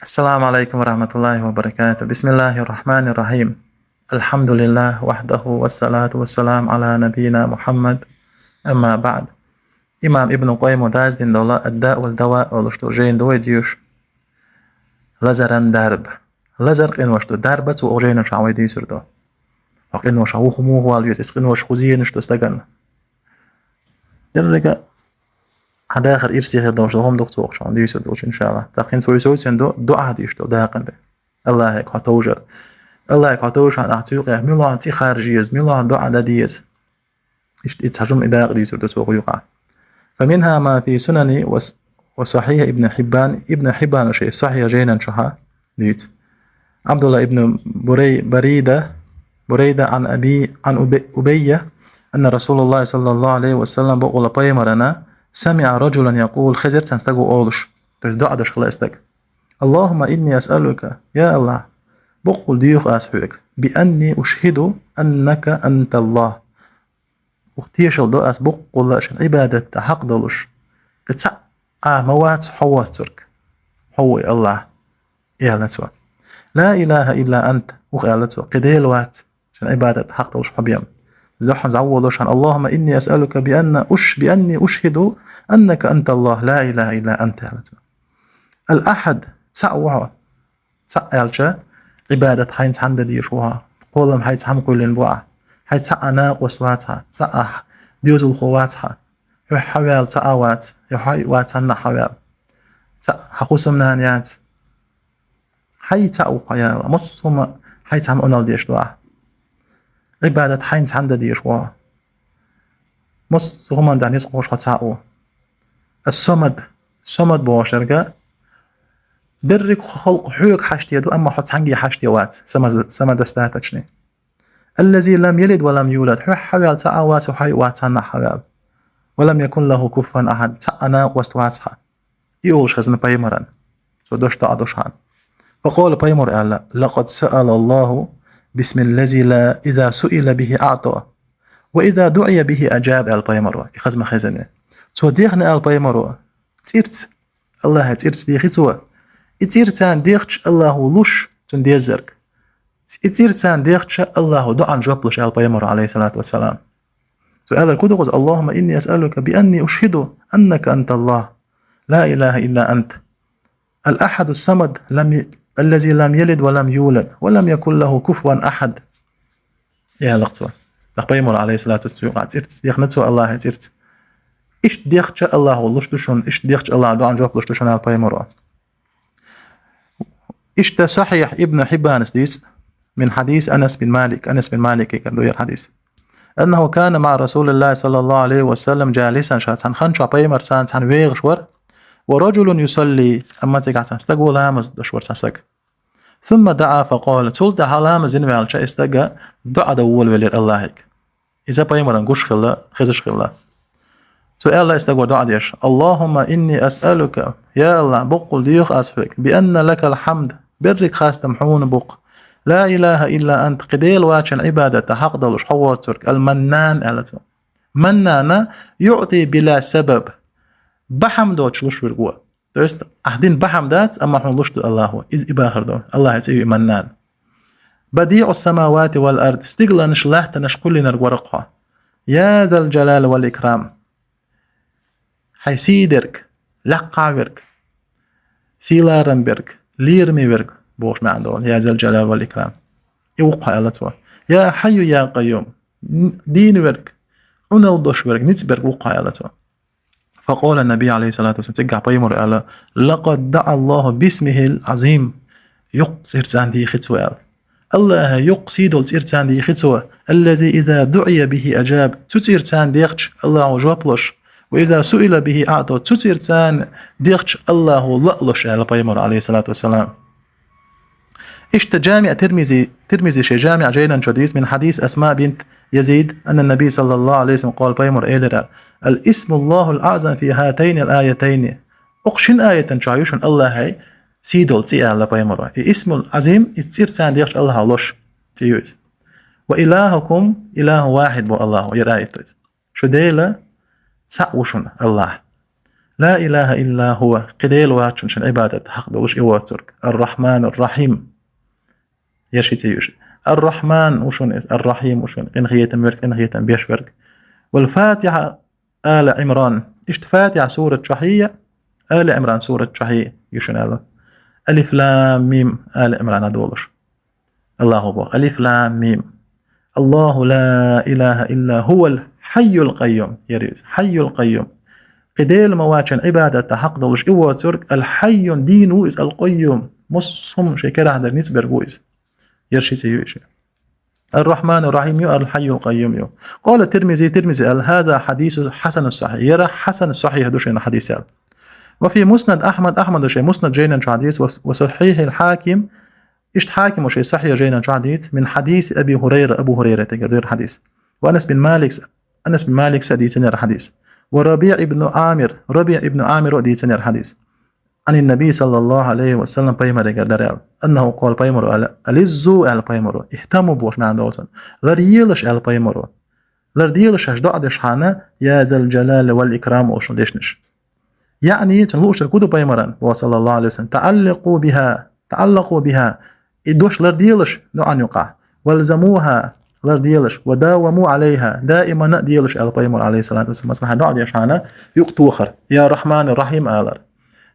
السلام عليكم ورحمة الله وبركاته. بسم الله الرحمن الرحيم. الحمد لله وحده والصلاة والسلام على نبينا محمد. أما بعد. إمام ابن قيم وداز دين دولا الداء والدواء ولشتو جين دوي ديوش لزران درب لزر قنوشتو دربت وأغجين شعوي ديسر دو وقنوش عوخ موغ واليوت اسقنوش خوزينشتو استقن درقا هذا آخر إرسي غير دوش هم دكتور شان ديسر دوش إن شاء الله تقين سوي سندو دعاء ديشتو داقن دي الله هيك هتوجر الله هيك هتوجر عن أعتيقه ميلو عن تي خارجيز ميلو عن دعاء ديز يتحجم إداق ديسر دو سوق يقع. فمنها ما في سنن وصحيح ابن حبان شيء صحيح جينا شها ديت عبد الله ابن بريدة عن أبي أن رسول الله صلى الله عليه وسلم بقول بيمرنا سمع رجلا يقول خزر تنستقو أولش تجدع دش خلاصتك اللهم إني أسألك يا الله بقول ديوخ أسحوك بأني أشهد أنك أنت الله وقتيشل دو أس بقول لاشن عبادة حق دلش قد موات حوات ترك حوي الله إيالتوا لا إله إلا أنت وقالتوا قديل وات شن عبادة حق دلش حبيم زحن زعوض عن اللهم إني أسألك بأني أشهد أنك أنت الله لا إله إلا أنت يالتوا الأحد تسعوها تسعالشا عبادة حين عند ديشوها قولهم حيث هم كلن بوا حيث سأنا وصواتها سأ ديوز الخواتها يحوال تأوات يحوات عنا حوال حقوسم نانيات حي تأوها يا مصم حيث هم أنال ديشوها عبادة حين عند ديشوها مصم دعني سقوش تأو الصمد بواشرقة درك خلق حيوك حشتي دو أما حط عنجي حشتي وات سمد استاتشني الذي لم يلد ولم يولد حوال تأوات وحي واتنا حوال ولم يكن له كفوا أحد تأنا وستواتها يقولش خزن بيمران سودوش أدوشان فقال بيمر ألا لقد سأل الله بسم الذي لا إذا سئل به أعطى وإذا دعي به أجاب البيمر خزم خزنه سو ديخنا البيمر تيرت الله تيرت ديخي سوا إتيرتان ديخش الله لوش تنديزرك إتيرتان ديخش الله دعان جبلش البيمر عليه الصلاة والسلام سؤال الكدغز اللهم إني أسألك بأني أشهد أنك أنت الله لا إله إلا أنت الأحد الصمد الذي لم يلد ولم يولد ولم يكن له كفوا أحد يا لقطوة البيمر عليه الصلاة والسلام إتيرت ديخنتو الله إتيرت إيش ديخش الله لوش دشون إيش ديخش الله دعان جبلش دشون البيمر إشت صحيح ابن حبان استيست من حديث أنس بن مالك كان دوير حديث أنه كان مع رسول الله صلى الله عليه وسلم جالسا شاتان خنشا بيمر سان ويغشور ورجل يصلي أما تقعتان استقو لامز دشور ساسك ثم دعا فقال تولد حلامز إنوال شا استقى دعا دول ولير اللهك إذا بيمر نقوش خلا خزش خلا سؤال الله استقوى دعا ديش اللهم إني أسألك يا الله بقل ديوخ أسفك بأن لك الحمد برك خاص تمحون بق لا إله إلا أنت قديل واتشن عبادة حق دلش حواترك المنان ألتو منانا يعطي بلا سبب بحمدو تشلوش برقوة دوست أحدين بحمدات أما حنلوش دو الله إذ إباخر دو الله يتسيوي منان بديع السماوات والأرض استقلنش لحتنش كل نرقورقها يا ذا الجلال والإكرام حيسيدرك لقعبرك سيلارنبرك ليرميبرك بوش ما عندهم يا ذا الجلال والإكرام يوقع ألتوا يا حي يا قيوم دينبرك ونلدوشبرك نتبرك وقع ألتوا فقال النبي عليه الصلاة والسلام تقع بيمر ألا لقد دعا الله باسمه العظيم يقصر ساندي ختوال الله يقصيد ساندي ختوال الذي إذا دعي به أجاب تسير سانديخش الله جوابلش وإذا سئل به أعطى تسيرتان ديخش الله لألش على بيمر عليه الصلاة والسلام إشت جامع ترمزي شي جامع جينا جديد من حديث أسماء بنت يزيد أن النبي صلى الله عليه وسلم قال بيمر إيلرا الاسم الله الأعظم في هاتين الآيتين أقشن آية شايوشن الله هاي سيدول تي على بيمر اسم العظيم تسيرتان ديخش الله لش تيوز وإلهكم إله واحد بو الله يرأيت شو ديلا سأوشن الله لا إله إلا هو قديل واتشن شن عبادة حق دولش إواترك الرحمن الرحيم يشيتيوش الرحمن وشون الرحيم وشون إنغية مرك إنغية بيشبرك والفاتحة آل عمران إشت فاتحة سورة شحية آل عمران سورة شحية يشون آله ألف لام ميم آل عمران دولش الله أكبر ألف لام ميم الله لا إله إلا هو الحي القيوم يريز حي القيوم قديل مواتشن عبادة حق دولش إيوه ترك الحي دين ويز القيوم مصهم شكرا هذا نسبر ويز يرشي سيوشي الرحمن الرحيم يو الحي القيوم يو قال ترمزي هذا حديث حسن الصحيح يرى حسن الصحيح دوشين حديث وفي مسند أحمد دوشين مسند جينا حديث وصحيح الحاكم إشت حاكم وشي صحيح جينا حديث من حديث أبو هريرة تقدر حديث وأنس بن مالك سديتني الحديث وربيع ابن عامر ديتني الحديث عن النبي صلى الله عليه وسلم بيمر قدر أنه قال بيمر ألزو بيمر اهتموا بوشنا دوتن لريلش بيمر لرديلش دعدش حانا يا ذا الجلال والإكرام وشن ديشنش يعني تنلوش الكودو بيمران وصلى الله عليه وسلم تعلقوا بها إدوش لرديلش دعان يقع والزموها لرديلش وداوموا عليها دائما ديلش بيمر عليه الصلاة والسلام مثلا دعدش حانا يقتوخر يا رحمن الرحيم آلر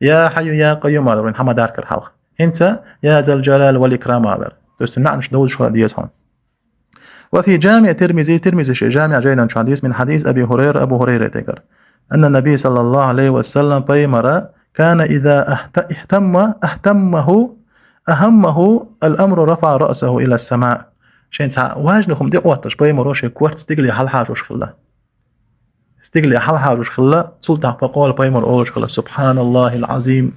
يا حي يا قيوم آلر إن حمد دارك الحلق انت يا ذا الجلال والإكرام آلر تستمعنش دول شو ديت هون وفي جامع ترمزي شيء جامع جينا حديث من حديث أبو هريرة تقر أن النبي صلى الله عليه وسلم بيمر كان إذا أهمه الأمر رفع رأسه إلى السماء شين واجنكم دي قواتش بيمرو شيء كوارت استقلي حل حاجوش خلا استقلي حل حاجوش خلا سلطة فقال بيمر أولش خلا سبحان الله العظيم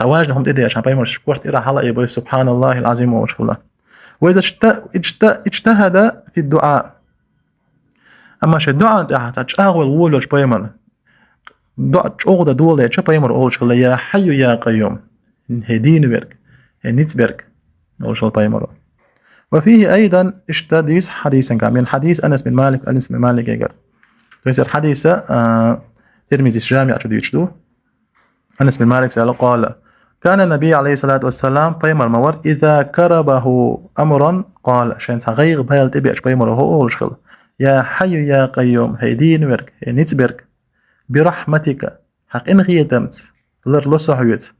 واجنكم دي عشان بيمر كوارت إلى حلا يبوي سبحان الله العظيم أولش خلا وإذا اجتهد في الدعاء أما شيء الدعاء تأغل وولش بيمر دعاء أغدا دولة بيمر أولش خلا يا حي يا قيوم هدين بيرك نيتسبرك أولش بيمر وفيه أيضا اشتديس حديثا كامل حديث أنس بن مالك يقول فيصير حديث ترمزي جامع تديشدو أنس بن مالك سأل قال كان النبي عليه الصلاة والسلام بيمر مور إذا كربه أمرا قال شين صغير بيل تبيعش بيمر هو أولشخل يا حي يا قيوم هيدين ورك نيتسبرك برحمتك حق إن غيتمت لرلصحويت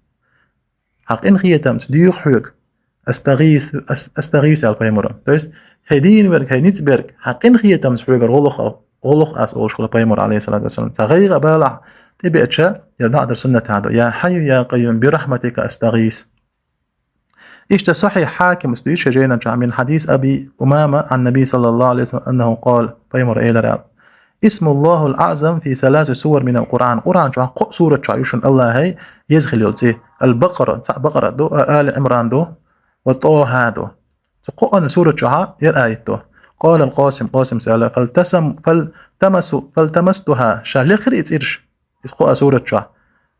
حق إن غيتمت ديوخ حيوك استغيث البيمر تويست هيدين ورك هينيتسبرك حقين خيتم سحوغر غلخ أس أولشخل بيمر عليه الصلاة والسلام تغير بالع تبعتشا يردع سنة هذا يا حي يا قيوم برحمتك استغيث إشت صحيح حاكم استيش جينا من حديث أبي أمامة عن النبي صلى الله عليه وسلم أنه قال بيمر إيلر اسم الله الأعظم في 3 سور من القرآن سورة شايوشن الله هي يزخل يلتي بقرة دو آل عمران دو وطوه هادو تقوأنا سورة شعاء يرآيته قال قاسم سأل فالتمستها شالخر إتسيرش إتقوأ سورة شعاء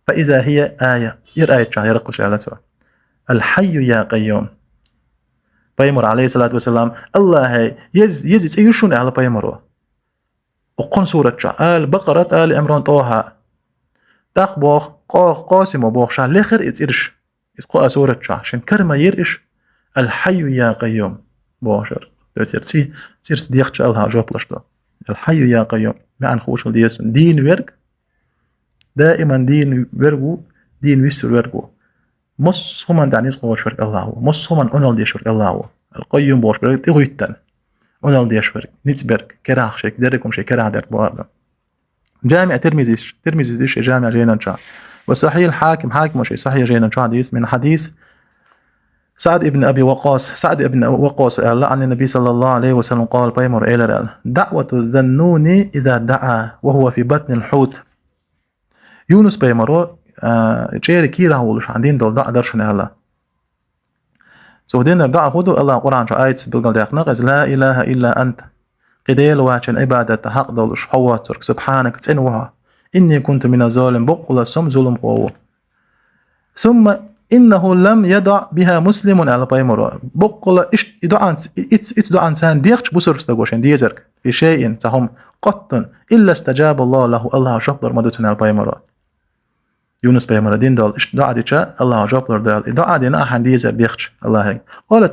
فإذا هي آية يرآيت شعاء يرقو شعالتها الحي يا قيوم بيمر عليه الصلاة والسلام الله يزيد يشون على بيمر وقن سورة شعاء آل بقرة آل عمران طوها تخبوخ قاسم وبوخ شالخر إتسيرش إتقوأ سورة شعاء شن كرما يرئش الحي يا قيوم بوشر تسير ديخش الله جوبلش دو الحي يا قيوم معنى خوش ديسن دين ورق دائما دين ورقو دين ويسر ورقو مص همان دعنيس قوش ورق الله مص همان أنال ديش ورق الله القيوم بوش ورق تغيتن أنال ديش ورق نتبرق كراخ شيك داركم شيك كراخ دارك بوارد جامع ترمزي ديش جامع جينا نشاء وصحيح الحاكم وشي صحيح جينا نشاء حديث من حديث سعد ابن وقاص قال عن النبي صلى الله عليه وسلم قال بيمر إيلر دعوة الذنون إذا دعا وهو في بطن الحوت يونس بيمرو جيري كيرا ولش عندين دول دعا درشن الله سودين دعا هدو الله قرآن شو آيت بالقل داخنق لا إله إلا أنت قديل واجن عبادة حق دولش حواترك سبحانك تنوها إني كنت من الظالم بقل سم ظلم قوة ثم إنه لم يدع بها مسلم على بيمر بقول إتدعى إنسان ديخش بسر استغوشن ديزرك في شيء تهم قط إلا استجاب الله له الله شفدر مدتنا على بيمر يونس بيمر دين دول إيش دعاء ديشا الله جاب له دال دعاء دينا حديث ديخش الله هيك قال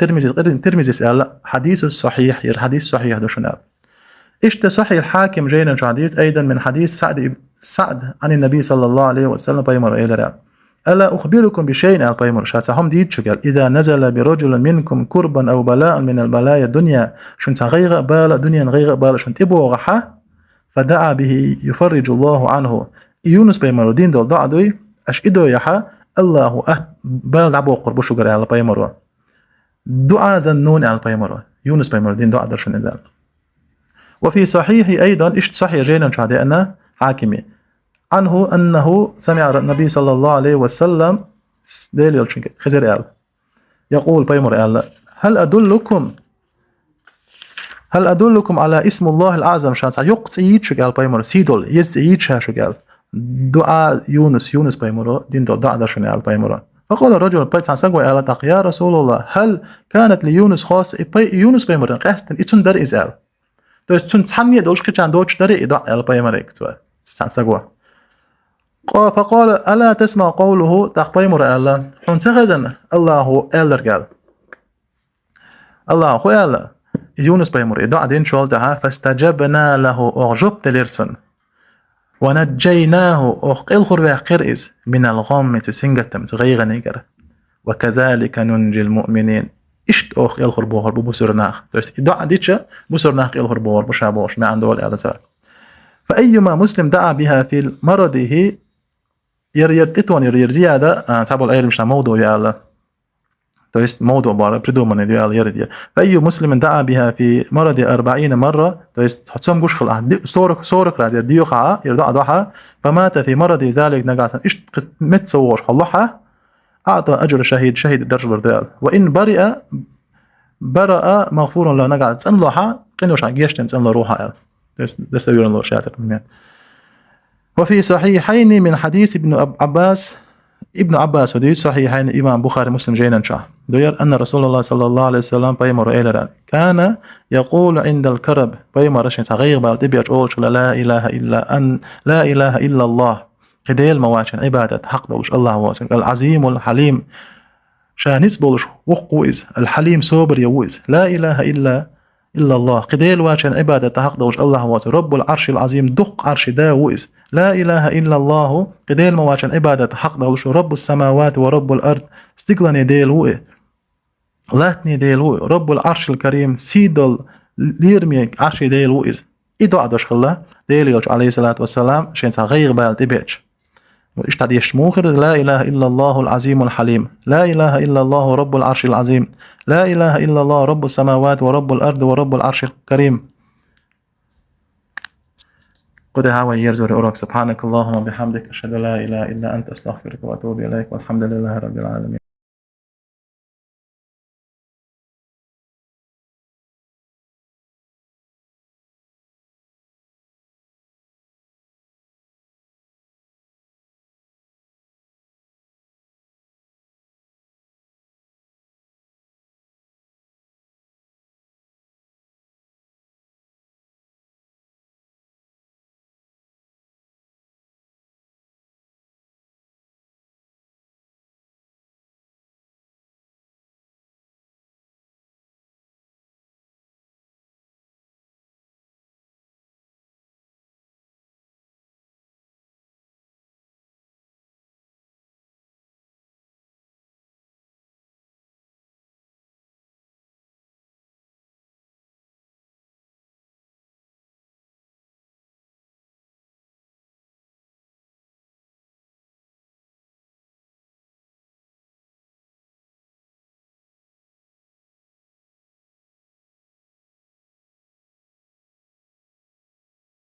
ترمزي سأل حديث صحيح الحديث صحيح ده شنو إيش صحيح الحاكم جينا حديث أيضا من حديث سعد عن النبي صلى الله عليه وسلم بيمر إلى ألا أخبركم بشيء البيمر شاتهم ديت شغال إذا نزل برجل منكم كربا أو بلاء من البلايا الدنيا شن غير بال دنيا غير بال شن تبو غحا فدعا به يفرج الله عنه يونس بيمر دين دول دعا دوي أش إدو يحا الله بال دعبو قربو شغال على بيمر دعا زنون على بيمر يونس بيمر دين دعا درشن إذا وفي صحيح أيضا إيش صحيح جينا شهادة أنا حاكمي عنه أنه سمع النبي صلى الله عليه وسلم خزر يقول بيمر هل أدلكم على اسم الله الأعظم شانس يقصيد شغال بيمر سيدول يزيد شغال دعاء يونس بيمر دين دعاء ده شنو بيمر فقال الرجل بيت سقوا يا رسول الله هل كانت ليونس خاص يونس بيمر قاستن إتون در إزال تو تون تسميه دولش كان دوتش در إدعاء بيمر إكتوا سقوا فقال ألا تسمع قوله تقبيمر الله حنتغزن الله قال الله قال يونس بيمر إدعاء دين شوالتها فاستجبنا له أعجبت لرسن ونجيناه أخيل خربه قرئز من الغم تسنجتم تغيغ نيجر وكذلك ننجي المؤمنين إشت أخيل خربوه بسرناخ إدعاء ديتش بسرناخ إل خربوه بشابوش ما عنده الأعلى فأيما مسلم دعا بها في مرضه ير زيادة تابع الأير مش موضوع يالا تويست موضوع بارا بريدومن ديال يردي فأي مسلم دعا بها في مرض 40 مرة تويست حتسم قش خلع صورك راز يرديو خاء يردع ضحى فمات في مرض ذلك نقاسا إيش متصور الله أعطى أجر شهيد الدرجة الردال وإن برأ مغفور له نقاس تسأل الله قنوش عقيش تنسأل الله روحا دستوير الله شاتر وفي صحيحين من حديث ابن عباس ودي صحيحين إمام بخاري مسلم جينا شاه دوير أن رسول الله صلى الله عليه وسلم بيمر إلى كان يقول عند الكرب بيمر شيء صغير بعد تبيت أولش لا إله إلا الله قديل مواشن عبادة حق دولش الله واسن العظيم والحليم شانيس بولش وقويز الحليم صبر يويز لا إله إلا الله قديل واشن عبادة حق دولش الله واسن رب العرش العظيم دق عرش داويز لا إله إلا الله قديل مواشن عبادة حق دولش رب السماوات ورب الأرض استقلني ديلوه لاتني ديلوه رب العرش الكريم سيدل ليرمي عرش ديلوه إدو عدوش الله ديليوش عليه الصلاة والسلام شين غير بال تبيتش اشتعديش موخر لا إله إلا الله العظيم الحليم لا إله إلا الله رب العرش العظيم لا إله إلا الله رب السماوات ورب الأرض ورب العرش الكريم قد هاو يرزوري أوراك سبحانك اللهم وبحمدك أشهد لا إله إلا أنت أستغفرك وأتوب إليك والحمد لله رب العالمين